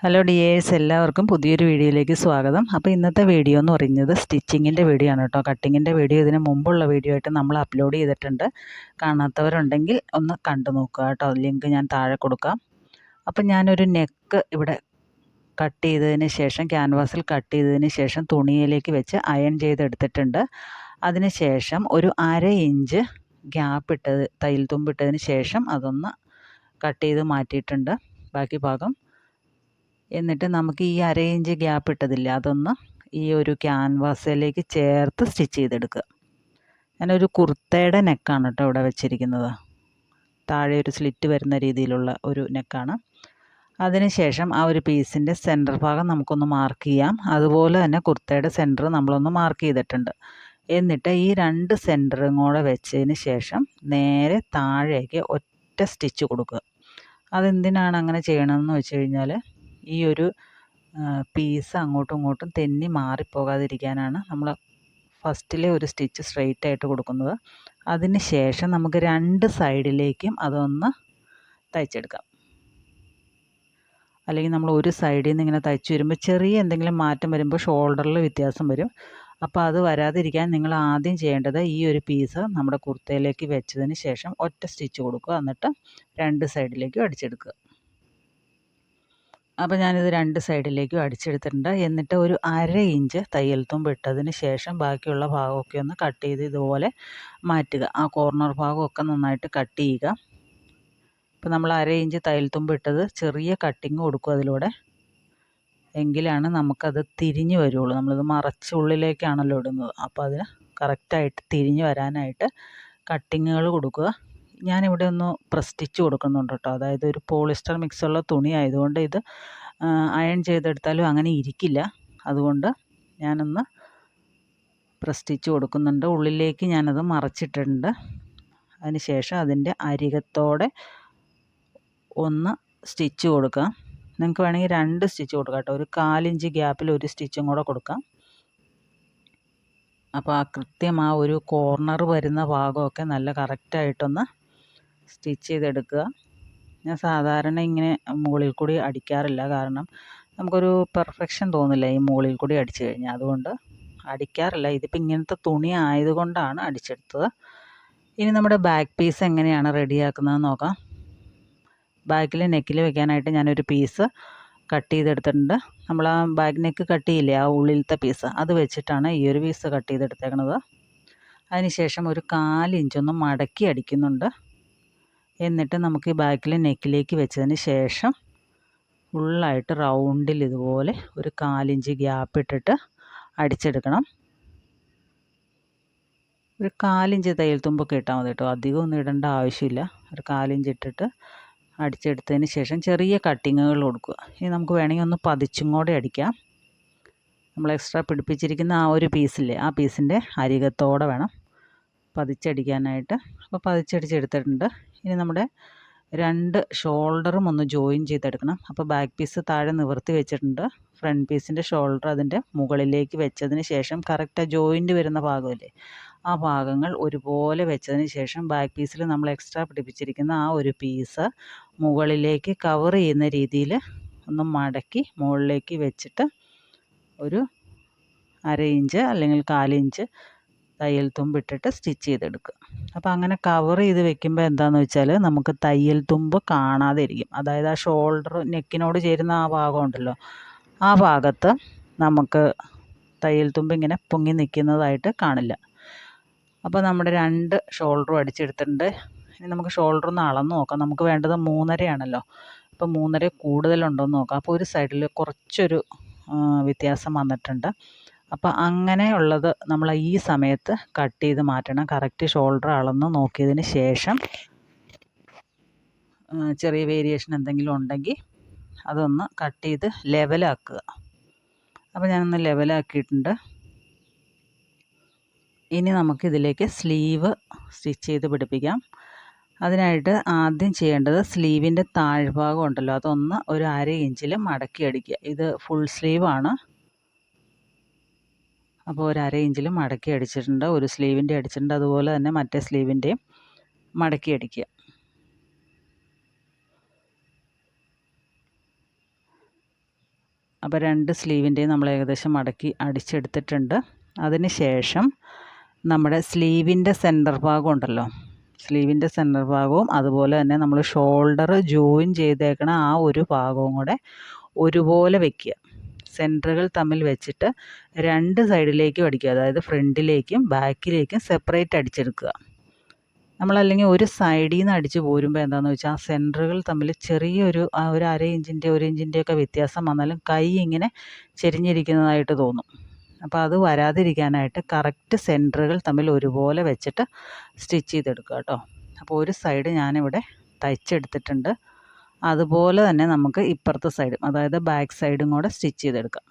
Hello dears, എല്ലാവർക്കും പുതിയൊരു വീഡിയോയിലേക്ക് സ്വാഗതം. അപ്പോൾ ഇന്നത്തെ വീഡിയോ എന്ന് പറയുന്നത് സ്റ്റിച്ചിങ്ങിൻ്റെ വീഡിയോ ആണ് കേട്ടോ. കട്ടിങ്ങിൻ്റെ വീഡിയോ ഇതിന് മുമ്പുള്ള വീഡിയോ ആയിട്ട് നമ്മൾ അപ്ലോഡ് ചെയ്തിട്ടുണ്ട്. കാണാത്തവരുണ്ടെങ്കിൽ ഒന്ന് കണ്ടു നോക്കുക കേട്ടോ. ലിങ്ക് ഞാൻ താഴെ കൊടുക്കാം. അപ്പം ഞാനൊരു നെക്ക് ഇവിടെ കട്ട് ചെയ്തതിന് ശേഷം ക്യാൻവാസിൽ കട്ട് ചെയ്തതിന് ശേഷം തുണിയിലേക്ക് വെച്ച് അയൺ ചെയ്തെടുത്തിട്ടുണ്ട്. അതിന് ശേഷം ഒരു 1/2 ഇഞ്ച് ഗ്യാപ്പ് ഇട്ടത് തയ്യൽ തുമ്പിട്ടതിന് ശേഷം അതൊന്ന് കട്ട് ചെയ്ത് മാറ്റിയിട്ടുണ്ട് ബാക്കി ഭാഗം. എന്നിട്ട് നമുക്ക് ഈ 1/2 ഇഞ്ച് ഗ്യാപ്പ് ഇട്ടതില്ല, അതൊന്ന് ഈ ഒരു ക്യാൻവാസിലേക്ക് ചേർത്ത് സ്റ്റിച്ച് ചെയ്തെടുക്കുക. ഞാനൊരു കുർത്തയുടെ നെക്കാണ് കേട്ടോ ഇവിടെ വെച്ചിരിക്കുന്നത്. താഴെ ഒരു സ്ലിറ്റ് വരുന്ന രീതിയിലുള്ള ഒരു നെക്കാണ്. അതിനുശേഷം ആ ഒരു പീസിൻ്റെ സെൻറ്റർ ഭാഗം നമുക്കൊന്ന് മാർക്ക് ചെയ്യാം. അതുപോലെ തന്നെ കുർത്തയുടെ സെൻറ്റർ നമ്മളൊന്ന് മാർക്ക് ചെയ്തിട്ടുണ്ട്. എന്നിട്ട് ഈ 2 സെൻറ്ററും കൂടെ വെച്ചതിന് ശേഷം നേരെ താഴേക്ക് ഒറ്റ സ്റ്റിച്ച് കൊടുക്കുക. അതെന്തിനാണ് അങ്ങനെ ചെയ്യണമെന്ന് വെച്ച് കഴിഞ്ഞാൽ ഈ ഒരു പീസ് അങ്ങോട്ടും ഇങ്ങോട്ടും തെന്നി മാറിപ്പോകാതിരിക്കാനാണ് നമ്മൾ ഫസ്റ്റിലെ ഒരു സ്റ്റിച്ച് സ്ട്രെയിറ്റ് ആയിട്ട് കൊടുക്കുന്നത്. അതിന് ശേഷം നമുക്ക് 2 സൈഡിലേക്കും അതൊന്ന് തയ്ച്ചെടുക്കാം. അല്ലെങ്കിൽ നമ്മൾ ഒരു സൈഡിൽ നിന്ന് ഇങ്ങനെ തയ്ച്ച് വരുമ്പോൾ ചെറിയ എന്തെങ്കിലും മാറ്റം വരുമ്പോൾ ഷോൾഡറിൽ വ്യത്യാസം വരും. അപ്പോൾ അത് വരാതിരിക്കാൻ നിങ്ങൾ ആദ്യം ചെയ്യേണ്ടത് ഈ ഒരു പീസ് നമ്മുടെ കുർത്തയിലേക്ക് വെച്ചതിന് ശേഷം ഒറ്റ സ്റ്റിച്ച് കൊടുക്കുക. എന്നിട്ട് 2 സൈഡിലേക്കും അടിച്ചെടുക്കുക. അപ്പോൾ ഞാനിത് 2 സൈഡിലേക്കും അടിച്ചെടുത്തിട്ടുണ്ട്. എന്നിട്ട് ഒരു 1/2 ഇഞ്ച് തയ്യൽ തുമ്പ് ഇട്ടതിന് ശേഷം ബാക്കിയുള്ള ഭാഗമൊക്കെ ഒന്ന് കട്ട് ചെയ്ത് ഇതുപോലെ മാറ്റുക. ആ കോർണർ ഭാഗമൊക്കെ നന്നായിട്ട് കട്ട് ചെയ്യുക. ഇപ്പോൾ നമ്മൾ 1/2 ഇഞ്ച് തയ്യൽ തുമ്പ് ഇട്ടത് ചെറിയ കട്ടിങ് കൊടുക്കും അതിലൂടെ, എങ്കിലാണ് നമുക്കത് തിരിഞ്ഞ് വരുള്ളൂ. നമ്മളിത് മറച്ച് ഉള്ളിലേക്കാണല്ലോ ഇടുന്നത്. അപ്പോൾ അതിന് കറക്റ്റായിട്ട് തിരിഞ്ഞ് വരാനായിട്ട് കട്ടിങ്ങുകൾ കൊടുക്കുക. ഞാനിവിടെ ഒന്ന് പ്രസ് സ്റ്റിച്ച് കൊടുക്കുന്നുണ്ട് കേട്ടോ. അതായത് ഒരു പോളിസ്റ്റർ മിക്സുള്ള തുണി ആയതുകൊണ്ട് ഇത് അയൺ ചെയ്തെടുത്താലും അങ്ങനെ ഇരിക്കില്ല. അതുകൊണ്ട് ഞാനൊന്ന് പ്രസ് സ്റ്റിച്ച് കൊടുക്കുന്നുണ്ട്. ഉള്ളിലേക്ക് ഞാനത് മറച്ചിട്ടുണ്ട്. അതിന് ശേഷം അതിൻ്റെ അരികത്തോടെ ഒന്ന് സ്റ്റിച്ച് കൊടുക്കാം. നിങ്ങൾക്ക് വേണമെങ്കിൽ 2 സ്റ്റിച്ച് കൊടുക്കാം കേട്ടോ. ഒരു 1/4 ഇഞ്ച് ഗ്യാപ്പിൽ ഒരു സ്റ്റിച്ചും കൂടെ കൊടുക്കാം. അപ്പോൾ ആ കൃത്യം ആ ഒരു കോർണർ വരുന്ന ഭാഗമൊക്കെ നല്ല കറക്റ്റായിട്ടൊന്ന് സ്റ്റിച്ച് ചെയ്തെടുക്കുക. ഞാൻ സാധാരണ ഇങ്ങനെ മുകളിൽ കൂടി അടിക്കാറില്ല, കാരണം നമുക്കൊരു പെർഫെക്ഷൻ തോന്നില്ല ഈ മുകളിൽ കൂടി അടിച്ചു കഴിഞ്ഞാൽ. അതുകൊണ്ട് അടിക്കാറില്ല. ഇതിപ്പോൾ ഇങ്ങനത്തെ തുണി ആയതുകൊണ്ടാണ് അടിച്ചെടുത്തത്. ഇനി നമ്മുടെ ബാക്ക് പീസ് എങ്ങനെയാണ് റെഡിയാക്കുന്നതെന്ന് നോക്കാം. ബാക്കിൽ നെക്കിൽ വെക്കാനായിട്ട് ഞാനൊരു പീസ് കട്ട് ചെയ്തെടുത്തിട്ടുണ്ട്. നമ്മൾ ആ ബാക്ക് നെക്ക് കട്ട് ചെയ്യില്ലേ, ആ ഉള്ളിലത്തെ പീസ്, അത് വെച്ചിട്ടാണ് ഈ ഒരു പീസ് കട്ട് ചെയ്തെടുത്തേക്കണത്. അതിനുശേഷം ഒരു 4 ഇഞ്ചൊന്ന് മടക്കി അടിക്കുന്നുണ്ട്. എന്നിട്ട് നമുക്ക് ഈ ബാക്കിൽ നെക്കിലേക്ക് വെച്ചതിന് ശേഷം ഫുള്ളായിട്ട് റൗണ്ടിൽ ഇതുപോലെ ഒരു 4 ഇഞ്ച് ഗ്യാപ്പ് ഇട്ടിട്ട് അടിച്ചെടുക്കണം. ഒരു 4 ഇഞ്ച് തയ്യൽ തുമ്പൊക്കെ ഇട്ടാൽ മതി കേട്ടോ. അധികം ഒന്നും ഇടേണ്ട ആവശ്യമില്ല. ഒരു 4 ഇഞ്ച് ഇട്ടിട്ട് അടിച്ചെടുത്തതിന് ശേഷം ചെറിയ കട്ടിങ്ങുകൾ കൊടുക്കുക. ഇനി നമുക്ക് വേണമെങ്കിൽ ഒന്ന് പതിച്ചും കൂടെ അടിക്കാം. നമ്മൾ എക്സ്ട്രാ പിടിപ്പിച്ചിരിക്കുന്ന ആ ഒരു പീസില്ലേ, ആ പീസിൻ്റെ അരികത്തോടെ വേണം പതിച്ചടിക്കാനായിട്ട്. അപ്പോൾ പതിച്ചടിച്ചെടുത്തിട്ടുണ്ട്. ഇനി നമ്മുടെ 2 ഷോൾഡറും ഒന്ന് ജോയിൻ ചെയ്തെടുക്കണം. അപ്പോൾ ബാക്ക് പീസ് താഴെ നിവർത്തി വെച്ചിട്ടുണ്ട്. ഫ്രണ്ട് പീസിൻ്റെ ഷോൾഡർ അതിൻ്റെ മുകളിലേക്ക് വെച്ചതിന് ശേഷം കറക്റ്റ് ജോയിൻറ്റ് വരുന്ന ഭാഗമില്ലേ, ആ ഭാഗങ്ങൾ ഒരുപോലെ വെച്ചതിന് ശേഷം ബാക്ക് പീസിൽ നമ്മൾ എക്സ്ട്രാ പിടിപ്പിച്ചിരിക്കുന്ന ആ ഒരു പീസ് മുകളിലേക്ക് കവർ ചെയ്യുന്ന രീതിയിൽ ഒന്ന് മടക്കി മുകളിലേക്ക് വെച്ചിട്ട് ഒരു 1/2 ഇഞ്ച് അല്ലെങ്കിൽ 1/4 ഇഞ്ച് തയ്യൽ തുമ്പിട്ടിട്ട് സ്റ്റിച്ച് ചെയ്തെടുക്കുക. അപ്പോൾ അങ്ങനെ കവർ ചെയ്ത് വെക്കുമ്പോൾ എന്താണെന്ന് വെച്ചാൽ നമുക്ക് തയ്യൽ തുമ്പ് കാണാതെ ഇരിക്കും. അതായത് ആ ഷോൾഡർ നെക്കിനോട് ചേരുന്ന ആ ഭാഗം ഉണ്ടല്ലോ, ആ ഭാഗത്ത് നമുക്ക് തയ്യൽ തുമ്പ് ഇങ്ങനെ പൊങ്ങി നിൽക്കുന്നതായിട്ട് കാണില്ല. അപ്പോൾ നമ്മുടെ 2 ഷോൾഡറും അടിച്ചെടുത്തിട്ടുണ്ട്. ഇനി നമുക്ക് ഷോൾഡർ ഒന്ന് അളന്ന് നോക്കാം. നമുക്ക് വേണ്ടത് 3.5 ആണല്ലോ. അപ്പോൾ 3.5 കൂടുതലുണ്ടോ എന്ന് നോക്കാം. അപ്പോൾ ഒരു സൈഡിൽ കുറച്ചൊരു വ്യത്യാസം വന്നിട്ടുണ്ട്. അപ്പോൾ അങ്ങനെയുള്ളത് നമ്മൾ ഈ സമയത്ത് കട്ട് ചെയ്ത് മാറ്റണം. കറക്റ്റ് ഷോൾഡർ അളന്ന് നോക്കിയതിന് ശേഷം ചെറിയ വേരിയേഷൻ എന്തെങ്കിലും ഉണ്ടെങ്കിൽ അതൊന്ന് കട്ട് ചെയ്ത് ലെവലാക്കുക. അപ്പോൾ ഞാനൊന്ന് ലെവലാക്കിയിട്ടുണ്ട്. ഇനി നമുക്കിതിലേക്ക് സ്ലീവ് സ്റ്റിച്ച് ചെയ്ത് പിടിപ്പിക്കാം. അതിനായിട്ട് ആദ്യം ചെയ്യേണ്ടത് സ്ലീവിൻ്റെ താഴ്ഭാഗം ഉണ്ടല്ലോ, അതൊന്ന് ഒരു 1/2 ഇഞ്ചിൽ മടക്കി അടിക്കുക. ഇത് ഫുൾ സ്ലീവാണ്. അപ്പോൾ ഒരു 1/2 ഇഞ്ചിൽ മടക്കി അടിച്ചിട്ടുണ്ട്. ഒരു സ്ലീവിൻ്റെ അടിച്ചിട്ടുണ്ട്. അതുപോലെ തന്നെ മറ്റേ സ്ലീവിൻ്റെയും മടക്കി അടിക്കുക. അപ്പോൾ 2 സ്ലീവിൻ്റെയും നമ്മൾ ഏകദേശം മടക്കി അടിച്ചെടുത്തിട്ടുണ്ട്. അതിന് ശേഷം നമ്മുടെ സ്ലീവിൻ്റെ സെൻറ്റർ ഭാഗം ഉണ്ടല്ലോ, സ്ലീവിൻ്റെ സെൻറ്റർ ഭാഗവും അതുപോലെ തന്നെ നമ്മൾ ഷോൾഡർ ജോയിൻ ചെയ്തേക്കണ ആ ഒരു ഭാഗവും കൂടെ ഒരുപോലെ വയ്ക്കുക. സെൻറ്ററുകൾ തമ്മിൽ വെച്ചിട്ട് 2 സൈഡിലേക്കും അടിക്കുക. അതായത് ഫ്രണ്ടിലേക്കും ബാക്കിലേക്കും സെപ്പറേറ്റ് അടിച്ചെടുക്കുക. നമ്മളല്ലെങ്കിൽ ഒരു സൈഡിൽ നിന്ന് അടിച്ച് പോരുമ്പോൾ എന്താണെന്ന് വെച്ചാൽ ആ സെൻറ്ററുകൾ തമ്മിൽ ചെറിയൊരു ഒരു 1/2 ഇഞ്ചിൻ്റെ 1 ഇഞ്ചിൻ്റെയൊക്കെ വ്യത്യാസം വന്നാലും കൈ ഇങ്ങനെ ചെരിഞ്ഞിരിക്കുന്നതായിട്ട് തോന്നും. അപ്പോൾ അത് വരാതിരിക്കാനായിട്ട് കറക്റ്റ് സെൻറ്ററുകൾ തമ്മിൽ ഒരുപോലെ വെച്ചിട്ട് സ്റ്റിച്ച് ചെയ്തെടുക്കുക കേട്ടോ. അപ്പോൾ ഒരു സൈഡ് ഞാനിവിടെ തയ്ച്ചെടുത്തിട്ടുണ്ട്. അതുപോലെ തന്നെ നമുക്ക് ഇപ്പുറത്തെ സൈഡും, അതായത് ബാക്ക് സൈഡും കൂടെ സ്റ്റിച്ച് ചെയ്തെടുക്കാം.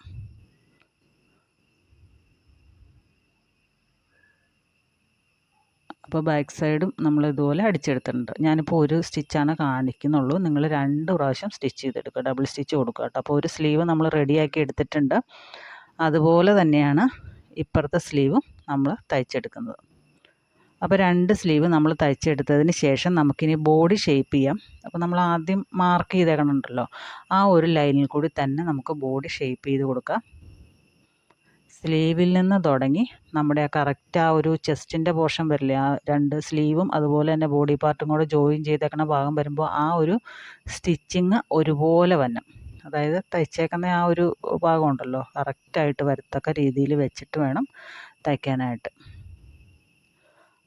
അപ്പോൾ ബാക്ക് സൈഡും നമ്മൾ ഇതുപോലെ അടിച്ചെടുത്തിട്ടുണ്ട്. ഞാനിപ്പോൾ ഒരു സ്റ്റിച്ചാണ് കാണിക്കുന്നുള്ളൂ. നിങ്ങൾ 2 പ്രാവശ്യം സ്റ്റിച്ച് ചെയ്തെടുക്കുക, ഡബിൾ സ്റ്റിച്ച് കൊടുക്കുക കേട്ടോ. അപ്പോൾ ഒരു സ്ലീവ് നമ്മൾ റെഡിയാക്കി എടുത്തിട്ടുണ്ട്. അതുപോലെ തന്നെയാണ് ഇപ്പുറത്തെ സ്ലീവും നമ്മൾ തയ്ച്ചെടുക്കുന്നത്. അപ്പോൾ 2 സ്ലീവ് നമ്മൾ തയ്ച്ചെടുത്തതിന് ശേഷം നമുക്കിനി ബോഡി ഷേപ്പ് ചെയ്യാം. അപ്പോൾ നമ്മൾ ആദ്യം മാർക്ക് ചെയ്തേക്കണുണ്ടല്ലോ, ആ ഒരു ലൈനിൽ കൂടി തന്നെ നമുക്ക് ബോഡി ഷേപ്പ് ചെയ്ത് കൊടുക്കാം. സ്ലീവിൽ നിന്ന് തുടങ്ങി നമ്മുടെ കറക്റ്റ് ആ ഒരു ചെസ്റ്റിൻ്റെ പോർഷൻ വരില്ലേ, ആ 2 സ്ലീവും അതുപോലെ തന്നെ ബോഡി പാർട്ടും കൂടെ ജോയിൻ ചെയ്തേക്കണ ഭാഗം വരുമ്പോൾ ആ ഒരു സ്റ്റിച്ചിങ് ഒരുപോലെ വരണം. അതായത് തയ്ച്ചേക്കുന്ന ആ ഒരു ഭാഗം ഉണ്ടല്ലോ, കറക്റ്റായിട്ട് വരത്തക്ക രീതിയിൽ വെച്ചിട്ട് വേണം തയ്ക്കാനായിട്ട്.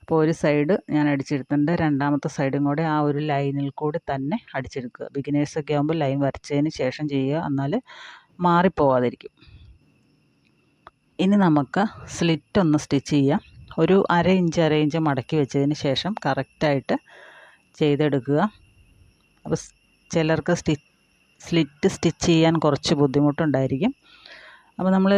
അപ്പോൾ ഒരു സൈഡ് ഞാൻ അടിച്ചെടുത്തിട്ടുണ്ട്. രണ്ടാമത്തെ സൈഡും കൂടെ ആ ഒരു ലൈനിൽ കൂടി തന്നെ അടിച്ചെടുക്കുക. ബിഗിനേഴ്സൊക്കെ ആകുമ്പോൾ ലൈൻ വരച്ചതിന് ശേഷം ചെയ്യുക, എന്നാൽ മാറിപ്പോവാതിരിക്കും. ഇനി നമുക്ക് സ്ലിറ്റ് ഒന്ന് സ്റ്റിച്ച് ചെയ്യാം. ഒരു 1/2 ഇഞ്ച് മടക്കി വെച്ചതിന് ശേഷം കറക്റ്റായിട്ട് ചെയ്തെടുക്കുക. അപ്പോൾ ചിലർക്ക് സ്ലിറ്റ് സ്റ്റിച്ച് ചെയ്യാൻ കുറച്ച് ബുദ്ധിമുട്ടുണ്ടായിരിക്കും. അപ്പോൾ നമ്മൾ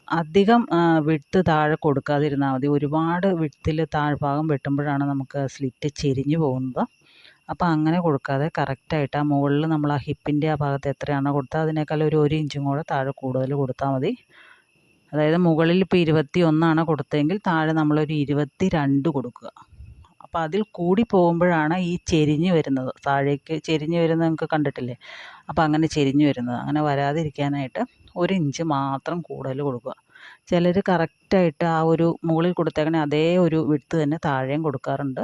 അധികം വിഡ്ത്ത് താഴെ കൊടുക്കാതിരുന്നാൽ മതി. ഒരുപാട് വിഡ്ത്തിൽ താഴ്ഭാഗം വെട്ടുമ്പോഴാണ് നമുക്ക് സ്ലിറ്റ് ചെരിഞ്ഞു പോകുന്നത്. അപ്പോൾ അങ്ങനെ കൊടുക്കാതെ കറക്റ്റായിട്ട് ആ മുകളിൽ നമ്മൾ ആ ഹിപ്പിൻ്റെ ആ ഭാഗത്ത് എത്രയാണോ കൊടുത്തത് അതിനേക്കാൾ ഒരു 1 ഇഞ്ചും കൂടെ താഴെ കൂടുതൽ കൊടുത്താൽ മതി. അതായത് മുകളിൽ ഇപ്പോൾ 21 കൊടുത്തതെങ്കിൽ താഴെ നമ്മളൊരു 22 കൊടുക്കുക. അപ്പോൾ അതിൽ കൂടി പോകുമ്പോഴാണ് ഈ ചെരിഞ്ഞ് വരുന്നത്, താഴേക്ക് ചെരിഞ്ഞ് വരുന്നത് നിങ്ങൾക്ക് കണ്ടിട്ടില്ലേ. അപ്പോൾ അങ്ങനെ ചെരിഞ്ഞ് വരുന്നത്, അങ്ങനെ വരാതിരിക്കാനായിട്ട് 1 ഇഞ്ച് മാത്രം കൂടുതൽ കൊടുക്കുക. ചിലർ കറക്റ്റായിട്ട് ആ ഒരു മുകളിൽ കൊടുത്തേക്കണേ അതേ ഒരു വിഡ്ത്ത് തന്നെ താഴെയും കൊടുക്കാറുണ്ട്.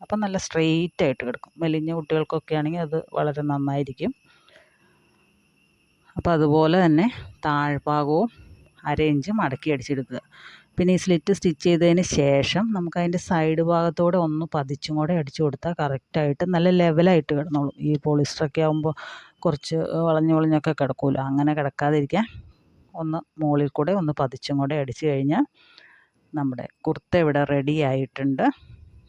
അപ്പം നല്ല സ്ട്രെയിറ്റ് ആയിട്ട് കിടക്കും. മെലിഞ്ഞ കുട്ടികൾക്കൊക്കെ ആണെങ്കിൽ അത് വളരെ നന്നായിരിക്കും. അപ്പോൾ അതുപോലെ തന്നെ താഴ്ഭാഗവും 1/2 ഇഞ്ച് മടക്കി അടിച്ചെടുക്കുക. പിന്നെ ഈ സ്ലിറ്റ് സ്റ്റിച്ച് ചെയ്തതിന് ശേഷം നമുക്കതിൻ്റെ സൈഡ് ഭാഗത്തോടെ ഒന്ന് പതിച്ചും കൂടെ അടിച്ചു കൊടുത്താൽ കറക്റ്റായിട്ട് നല്ല ലെവലായിട്ട് കിടന്നോളും. ഈ പോളിസ്റ്ററൊക്കെ ആകുമ്പോൾ കുറച്ച് വളഞ്ഞൊക്കെ കിടക്കുമല്ലോ, അങ്ങനെ കിടക്കാതിരിക്കാൻ ഒന്ന് മുകളിൽ കൂടെ ഒന്ന് പതിച്ചും കൂടെ അടിച്ചു കഴിഞ്ഞാൽ നമ്മുടെ കുർത്ത ഇവിടെ റെഡി ആയിട്ടുണ്ട്.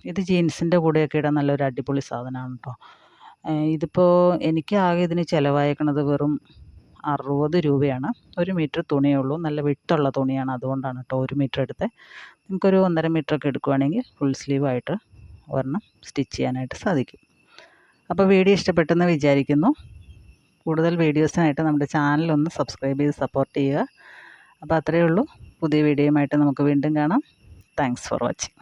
ഇത് ജീൻസിൻ്റെ കൂടെയൊക്കെ ഇടാൻ നല്ലൊരു അടിപൊളി സാധനമാണ് കേട്ടോ. ഇതിപ്പോൾ എനിക്ക് ആകെ ഇതിന് ചിലവായേക്കണത് വെറും 60 രൂപയാണ്. 1 മീറ്റർ തുണിയേ ഉള്ളൂ, നല്ല വിട്ടുള്ള തുണിയാണ്, അതുകൊണ്ടാണ് കേട്ടോ 1 മീറ്റർ എടുത്തത്. നിങ്ങൾക്കൊരു 1.5 മീറ്ററൊക്കെ എടുക്കുകയാണെങ്കിൽ ഫുൾ സ്ലീവായിട്ട് ഒരെണ്ണം സ്റ്റിച്ച് ചെയ്യാനായിട്ട് സാധിക്കും. അപ്പോൾ വീഡിയോ ഇഷ്ടപ്പെട്ടെന്ന് വിചാരിക്കുന്നു. കൂടുതൽ വീഡിയോസിനായിട്ട് നമ്മുടെ ചാനലൊന്ന് സബ്സ്ക്രൈബ് ചെയ്ത് സപ്പോർട്ട് ചെയ്യുക. അപ്പോൾ അത്രയേ ഉള്ളൂ. പുതിയ വീഡിയോയുമായിട്ട് നമുക്ക് വീണ്ടും കാണാം. Thanks for watching.